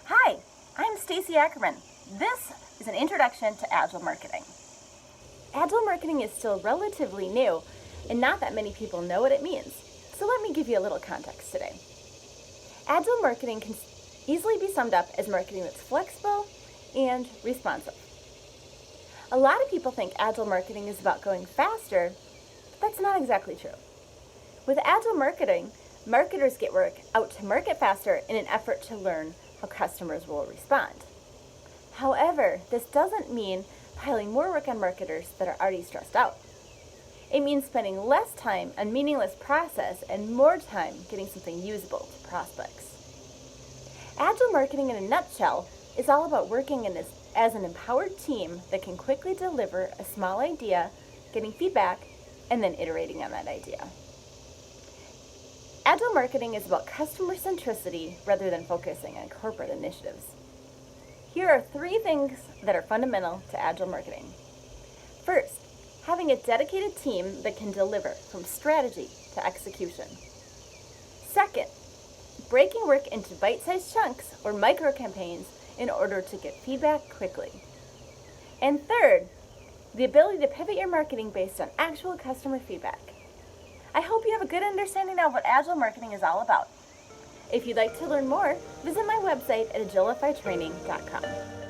Hi, I'm Stacy Ackerman. This is an introduction to Agile marketing. Agile marketing is still relatively new, and not that many people know what it means. So let me give you a little context today. Agile marketing can easily be summed up as marketing that's flexible and responsive. A lot of people think Agile marketing is about going faster, but that's not exactly true. With Agile marketing, marketers get work out to market faster in an effort to learn how customers will respond. However, this doesn't mean piling more work on marketers that are already stressed out. It means spending less time on meaningless process and more time getting something usable to prospects. Agile marketing in a nutshell is all about working as an empowered team that can quickly deliver a small idea, getting feedback, and then iterating on that idea. Agile marketing is about customer centricity rather than focusing on corporate initiatives. Here are 3 things that are fundamental to Agile marketing. First, having a dedicated team that can deliver from strategy to execution. Second, breaking work into bite-sized chunks or micro-campaigns in order to get feedback quickly. And third, the ability to pivot your marketing based on actual customer feedback. I hope you have a good understanding of what Agile marketing is all about. If you'd like to learn more, visit my website at agilifytraining.com.